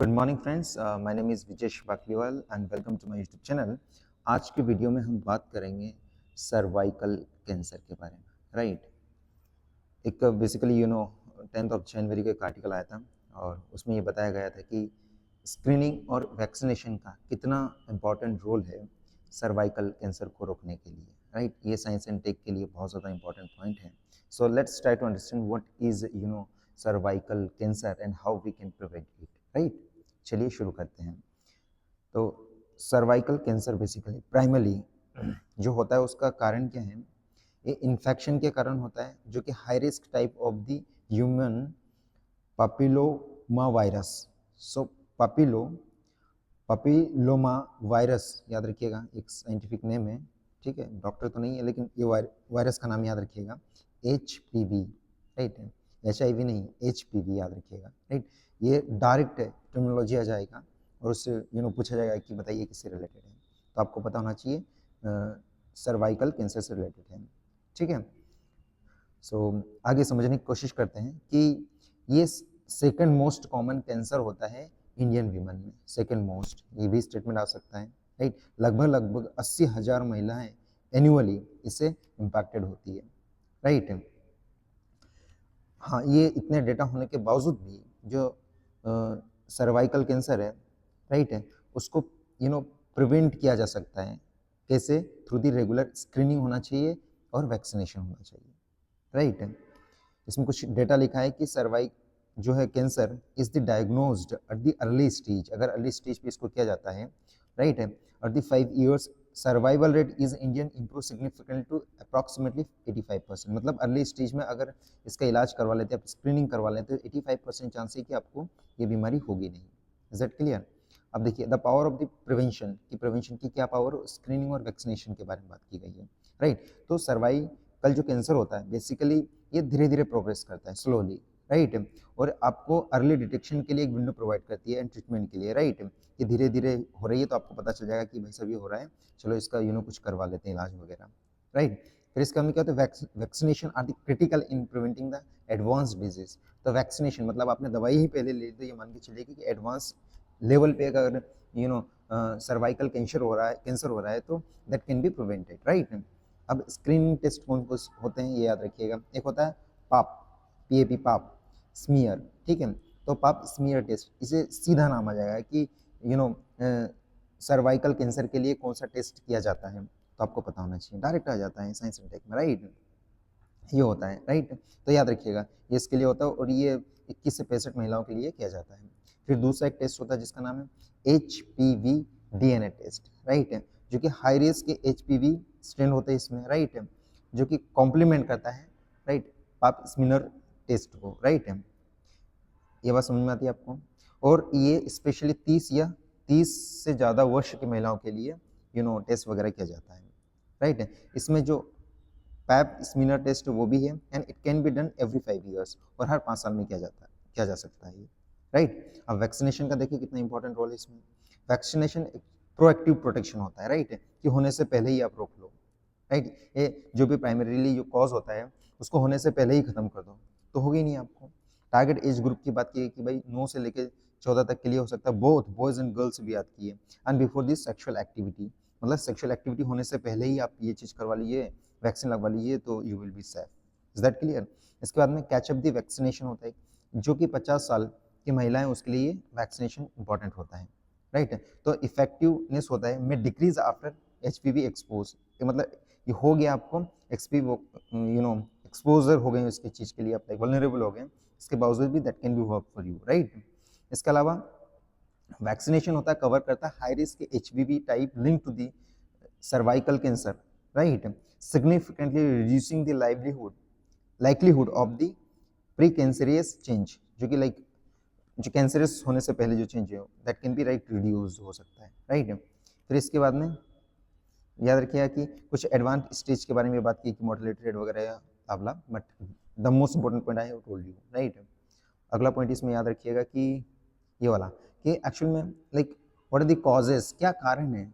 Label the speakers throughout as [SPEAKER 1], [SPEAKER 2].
[SPEAKER 1] Good morning friends, my name is Vijesh Bakliwal and welcome to my YouTube channel. आज के video में हम बात करेंगे सर्वाइकल कैंसर के बारे में। राइट, एक बेसिकली 10th ऑफ जनवरी का एक आर्टिकल आया था और उसमें ये बताया गया था कि स्क्रीनिंग और वैक्सीनेशन का कितना इम्पॉर्टेंट रोल है सर्वाइकल कैंसर को रोकने के लिए। राइट, ये साइंस एंड टेक के लिए बहुत ज़्यादा इंपॉर्टेंट पॉइंट है। So let's try to understand what is cervical cancer and how we can prevent it. Right, चलिए शुरू करते हैं। तो सर्वाइकल कैंसर बेसिकली प्राइमरी जो होता है उसका कारण क्या है? ये इन्फेक्शन के कारण होता है जो कि high risk type of the human papilloma virus. So papilloma virus याद रखिएगा, एक साइंटिफिक नेम है। ठीक है, डॉक्टर तो नहीं है लेकिन ये वायरस का नाम याद रखिएगा, HPV। राइट, HIV नहीं, HPV याद रखिएगा। राइट, ये डायरेक्ट टर्मिनोलॉजी आ जाएगा और उससे पूछा जाएगा कि बताइए किससे रिलेटेड है, तो आपको पता होना चाहिए सर्वाइकल कैंसर से रिलेटेड है। ठीक है, सो आगे समझने की कोशिश करते हैं कि ये सेकंड मोस्ट कॉमन कैंसर होता है इंडियन वीमन में। सेकंड मोस्ट, ये भी स्टेटमेंट आ सकता है। राइट, लगभग 80,000 महिलाएं एनुअली इससे इम्पैक्टेड होती है। राइट, हाँ, ये इतने डेटा होने के बावजूद भी जो सर्वाइकल कैंसर है, राइट है, उसको प्रिवेंट किया जा सकता है। कैसे? थ्रू दी रेगुलर स्क्रीनिंग होना चाहिए और वैक्सीनेशन होना चाहिए। राइट, इसमें कुछ डेटा लिखा है कि सर्वाइक जो है cancer is the diagnosed at the early stage. अगर अर्ली स्टेज पे इसको किया जाता है, राइट है, और the 5 years survival rate is Indian improve significant to approximately 85%। मतलब अर्ली स्टेज में अगर इसका इलाज करवा लेते हैं, स्क्रीनिंग करवा लेते हैं, तो 85% चांस है कि आपको ये बीमारी होगी नहीं। Is that clear? अब देखिए the power of the prevention की क्या पावर, स्क्रीनिंग और वैक्सीनेशन के बारे में बात की गई है। राइट, तो सर्वाइकल जो कैंसर होता है बेसिकली ये धीरे धीरे प्रोग्रेस करता है, स्लोली। राइट, और आपको अर्ली डिटेक्शन के लिए एक विंडो प्रोवाइड करती है एंड ट्रीटमेंट के लिए। राइट, ये धीरे धीरे हो रही है तो आपको पता चल जाएगा कि भाई सब ये हो रहा है, चलो इसका कुछ करवा लेते हैं इलाज वगैरह। राइट, फिर इसका हमने क्या होता है, vaccination are the critical in preventing the advance disease. तो वैक्सीनेशन मतलब आपने दवाई ही पहले ले ली तो ये मान के चलिए कि एडवांस लेवल पे अगर सर्वाइकल कैंसर हो रहा है तो that can be prevented. Right, अब स्क्रीनिंग टेस्ट कौन कौन होते हैं ये याद रखिएगा। एक होता है पाप, PAP, पाप स्मीयर। ठीक है, तो पाप स्मीयर टेस्ट, इसे सीधा नाम आ जाएगा कि सर्वाइकल कैंसर के लिए कौन सा टेस्ट किया जाता है, तो आपको पता होना चाहिए, डायरेक्ट आ जाता है साइंस एंड टेक में। राइट, ये होता है। राइट, तो याद रखिएगा ये इसके लिए होता है और ये 21 से 65 महिलाओं के लिए किया जाता है। फिर दूसरा एक टेस्ट होता है जिसका नाम है HPV DNA टेस्ट। राइट, जो कि हाई रिस्क के HPV स्ट्रेन होते हैं इसमें। राइट, जो कि कॉम्प्लीमेंट करता है राइट पाप स्मीयर टेस्ट को। राइट, ये बात समझ में आती है आपको? और ये स्पेशली 30 से ज़्यादा वर्ष की महिलाओं के लिए टेस्ट वगैरह किया जाता है। राइट, इसमें जो पैप स्मीयर टेस्ट वो भी है and it can be done every 5 years, और हर 5 साल में किया जा सकता है ये। राइट, अब वैक्सीनेशन का देखिए कितना इंपॉर्टेंट रोल है इसमें। वैक्सीनेशन एक प्रोएक्टिव प्रोटेक्शन होता है। राइट, कि होने से पहले ही आप रोक लो। राइट, ये जो भी प्राइमरीली जो कॉज होता है उसको होने से पहले ही खत्म कर दो तो होगी नहीं आपको। टारगेट एज ग्रुप की बात की है कि भाई 9 से लेकर 14 तक के लिए हो सकता है, बोथ बॉयज एंड गर्ल्स भी याद की है। And before this sexual activity, मतलब सेक्सुअल एक्टिविटी होने से पहले ही आप ये चीज़ करवा लीजिए, वैक्सीन लगवा लीजिए, तो you will be safe. Is that clear? इसके बाद में कैचअप दी वैक्सीनेशन होता है, जो कि 50 साल की महिलाएं उसके लिए वैक्सीनेशन इंपॉर्टेंट होता है। राइट, तो इफेक्टिवनेस होता है में डिक्रीज आफ्टर HPV एक्सपोज, मतलब ये हो गया आपको HPV एक्सपोजर हो गए इसकी चीज़ के लिए, आप वल्नरेबल हो गए, इसके बावजूद भी that can be work for you. Right, इसके अलावा वैक्सीनेशन होता है कवर करता है high risk HPV type link to the cervical cancer. Right, significantly reducing the livelihood of the pre cancerous change, जो कि जो कैंसरस होने से पहले जो चेंज है दैट कैन बी रिड्यूस हो सकता है। राइट, फिर इसके बाद में याद रखिएगा कि कुछ एडवांस स्टेज के बारे में बात की कि मोर्टेलिटी रेट वगैरह ताबला, but the most important point I have told you. Right, अगला पॉइंट इसमें याद रखिएगा कि ये वाला कि एक्चुअल में व्हाट आर द कॉजेस, क्या कारण है,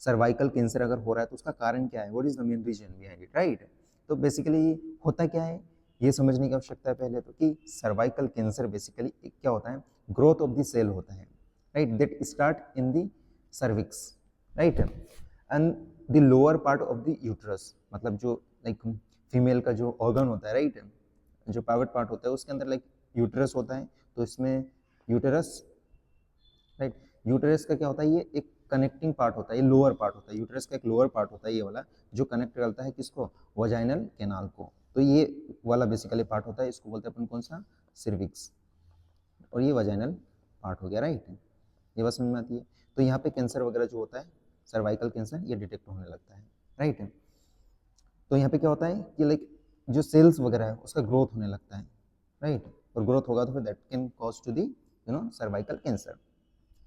[SPEAKER 1] सर्वाइकल कैंसर अगर हो रहा है तो उसका कारण क्या है, what is the main reason behind it. Right, तो बेसिकली होता क्या है ये समझने की आवश्यकता है पहले तो, कि सर्वाइकल कैंसर बेसिकली क्या होता है, ग्रोथ ऑफ द सेल होता है, right, that start in the cervix, right, and the lower part of the uterus, मतलब जो लाइक फीमेल का जो ऑर्गन होता है, राइट, जो प्राइवेट पार्ट होता है उसके अंदर लाइक यूट्रस होता है, तो इसमें यूटेरस, राइट, यूटेरस का क्या होता है, ये एक कनेक्टिंग पार्ट होता है, ये लोअर पार्ट होता है, यूटेरस का एक लोअर पार्ट होता है ये वाला, जो कनेक्ट करता है किसको, वजाइनल कैनाल को, तो ये वाला बेसिकली पार्ट होता है, इसको बोलते हैं अपन कौन सा, सर्विक्स, और ये वजाइनल पार्ट हो गया, राइट, ये बात समझ में आती है। तो यहाँ पे कैंसर वगैरह जो होता है, सर्वाइकल कैंसर, ये डिटेक्ट होने लगता है, राइट। तो यहाँ पे क्या होता है कि लाइक जो सेल्स वगैरह है उसका ग्रोथ होने लगता है, राइट, और ग्रोथ होगा तो फिर that can cause to the cervical cancer.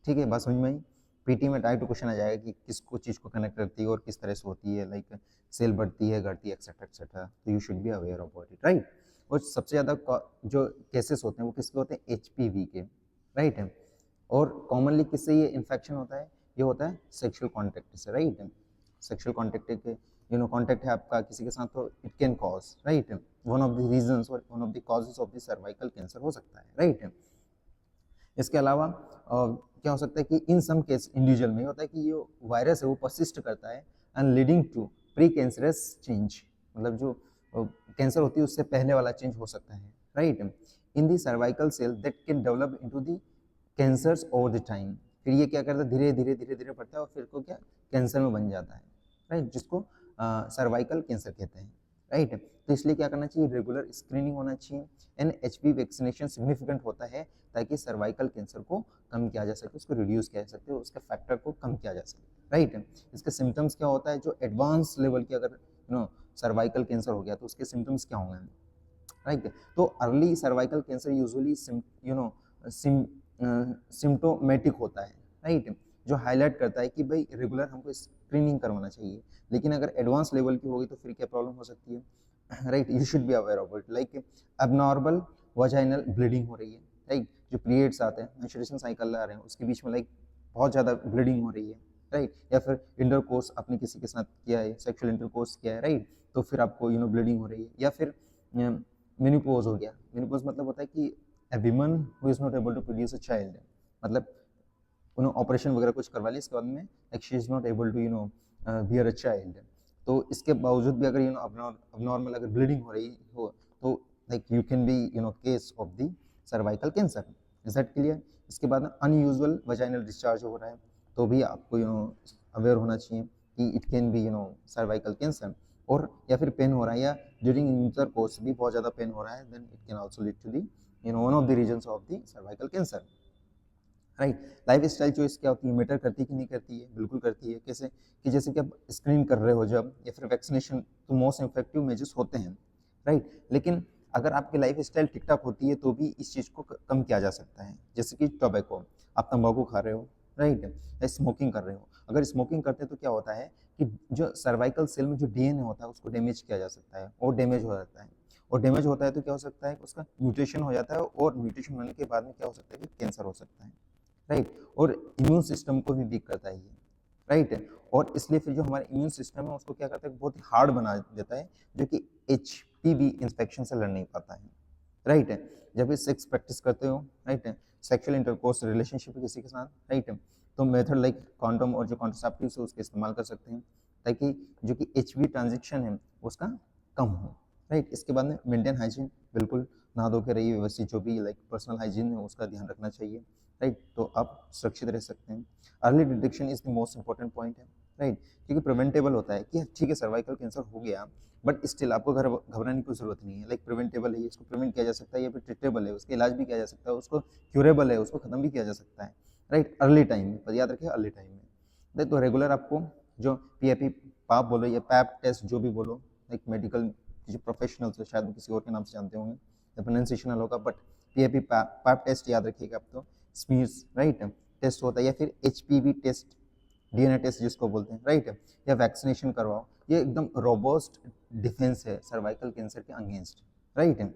[SPEAKER 1] ठीक है, बात समझ में आई। पीटी में टाइप टू क्वेश्चन आ जाएगा कि किसको चीज़ को कनेक्ट करती है और किस तरह से होती है, लाइक सेल बढ़ती है, घटती है, एक्सेट्रा एक्सेट्रा, तो you should be aware about it, right. और सबसे ज़्यादा जो केसेस होते हैं वो किसके होते हैं, HPV के, राइट है। और कॉमनली किससे ये इन्फेक्शन होता है, ये होता है सेक्सुअल कॉन्टैक्ट से, राइट, सेक्सुअल कॉन्टैक्ट के कॉन्टैक्ट है आपका किसी के साथ, तो it can cause, right, one of the reasons और one of the causes of the cervical cancer हो सकता है, राइट। इसके अलावा क्या हो सकता है कि इन सम केस इंडिविजुअल में होता है कि ये वायरस है वो परसिस्ट करता है and leading to pre cancerous change, मतलब जो कैंसर होती है उससे पहले वाला चेंज हो सकता है, right, in the cervical cell that can develop into the cancers over the time, फिर ये क्या करता है, धीरे धीरे धीरे धीरे बढ़ता है और फिर को क्या कैंसर में बन जाता है, राइट, जिसको सर्वाइकल कैंसर कहते हैं, राइट। तो इसलिए क्या करना चाहिए, रेगुलर स्क्रीनिंग होना चाहिए, एंड HPV वैक्सीनेशन सिग्निफिकेंट होता है ताकि सर्वाइकल कैंसर को कम किया जा सके, उसको रिड्यूस किया जा सके, उसके फैक्टर को कम किया जा सके, राइट। इसके सिम्टम्स क्या होता है, जो एडवांस लेवल की अगर सर्वाइकल कैंसर हो गया तो उसके सिम्टम्स क्या होंगे, राइट। तो early cervical cancer usually symptomatic होता है, राइट, जो हाईलाइट करता है कि भाई रेगुलर हमको स्क्रीनिंग करवाना चाहिए, लेकिन अगर एडवांस लेवल की होगी तो फिर क्या प्रॉब्लम हो सकती है, right, you should be aware of it, like abnormal vaginal bleeding हो रही है, राइट, जो पीरियड्स आते हैं, मेंस्ट्रुएशन साइकिल आ रहे हैं उसके बीच में लाइक बहुत ज़्यादा ब्लीडिंग हो रही है, राइट, या फिर इंटरकोर्स आपने किसी के साथ किया है, सेक्सुअल इंटरकोर्स किया है, राइट, तो फिर आपको ब्लीडिंग हो रही है, या फिर मेनोपॉज हो गया, मेनोपॉज मतलब होता है कि a woman who is not able to produce a child, मतलब ऑपरेशन वगैरह कुछ करवा लिया, इसके बाद में like she is not able to bear a child, तो इसके बावजूद भी अगर अबनॉर्मल अगर ब्लीडिंग हो रही हो तो like you can be case of the cervical cancer, is that clear. इसके बाद अनयूजुअल वजाइनल डिस्चार्ज हो रहा है तो भी आपको अवेयर होना चाहिए कि it can be cervical cancer, और या फिर पेन हो रहा है या ड्यूरिंग इंटरकोर्स भी बहुत ज़्यादा पेन हो रहा है, then it can also lead to the one of the reasons of the cervical cancer, right. Life style choice क्या होती है, मैटर करती है कि नहीं करती है, बिल्कुल करती है। कैसे कि जैसे कि आप स्क्रीन कर रहे हो जब, या फिर वैक्सीनेशन, तो मोस्ट इफेक्टिव मेजर्स होते हैं, राइट, लेकिन अगर आपकी लाइफ स्टाइल ठीक ठाक होती है तो भी इस चीज़ को कम किया जा सकता है। जैसे कि टोबैको, आप तंबाकू खा रहे हो, राइट, या स्मोकिंग कर रहे हो, अगर स्मोकिंग करते हैं तो क्या होता है कि जो सर्वाइकल सेल में जो DNA होता है उसको डैमेज किया जा सकता है, और डैमेज हो जाता है, और डैमेज होता है तो क्या हो सकता है, उसका म्यूटेशन हो जाता है, और म्यूटेशन होने के बाद में क्या हो सकता है कि कैंसर हो सकता है, राइट, और इम्यून सिस्टम को भी वीक करता है ये, राइट, और इसलिए फिर जो हमारा इम्यून सिस्टम है उसको क्या करता है, बहुत ही हार्ड बना देता है, जो कि HPV इन्फेक्शन से लड़ नहीं पाता है, राइट। जब भी सेक्स प्रैक्टिस करते हो, राइट, सेक्सुअल इंटरकोर्स रिलेशनशिप किसी के साथ, राइट, तो मेथड लाइक कॉन्डोम और जो कॉन्ट्रासेप्टिव है उसका इस्तेमाल कर सकते हैं, ताकि जो कि HPV ट्रांजेक्शन है उसका कम हो, राइट। इसके बाद में मेंटेन हाइजीन, बिल्कुल नहा धो के रहिए, व्यवस्थित जो भी लाइक पर्सनल हाइजीन है उसका ध्यान रखना चाहिए, राइट, तो आप सुरक्षित रह सकते हैं। Early detection is the most important point है, राइट, क्योंकि प्रिवेंटेबल होता है कि ठीक है सर्वाइकल कैंसर हो गया, बट स्टिल आपको घबराने की जरूरत नहीं है, लाइक प्रिवेंटेबल है, इसको प्रिवेंट किया जा सकता है, या फिर ट्रीटेबल है, उसका इलाज भी किया जा सकता है, उसको क्यूरेबल है, उसको खत्म भी किया जा सकता है, राइट, अर्ली टाइम में, पर याद रखिए अर्ली टाइम में। तो रेगुलर आपको जो PAP पाप बोलो या पैप टेस्ट जो भी बोलो, लाइक मेडिकल जो प्रोफेशनल्स है शायद किसी और के नाम से जानते होंगे, प्रोनाउंसिएशन अलग होगा, बट PAP पैप टेस्ट याद रखिएगा आप, तो स्मीर्स, राइट, टेस्ट होता है, या फिर HPV टेस्ट, DNA टेस्ट जिसको बोलते हैं, राइट, या वैक्सीनेशन करवाओ, ये एकदम रोबस्ट डिफेंस है सर्वाइकल कैंसर के अगेंस्ट, राइट।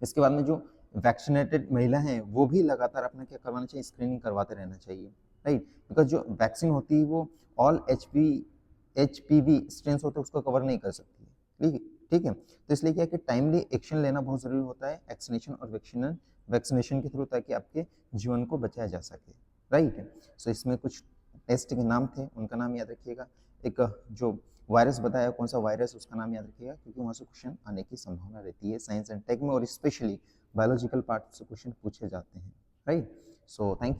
[SPEAKER 1] इसके बाद में जो वैक्सीनेटेड महिला हैं वो भी लगातार अपना क्या करवाना चाहिए, स्क्रीनिंग करवाते रहना चाहिए, राइट, बिकॉज जो वैक्सीन होती है वो ऑल HPV स्ट्रेन्स होते हैं उसको कवर नहीं कर सकती है, ठीक है। तो इसलिए क्या है कि टाइमली एक्शन लेना बहुत जरूरी होता है वैक्सीनेशन और वैक्सीनेशन के थ्रू, ताकि आपके जीवन को बचाया जा सके, राइट। सो इसमें कुछ टेस्ट के नाम थे, उनका नाम याद रखिएगा। एक जो वायरस बताया, कौन सा वायरस, उसका नाम याद रखिएगा, क्योंकि वहाँ से क्वेश्चन आने की संभावना रहती है साइंस एंड टेक में, और स्पेशली बायोलॉजिकल पार्ट से क्वेश्चन पूछे जाते हैं, राइट। So thank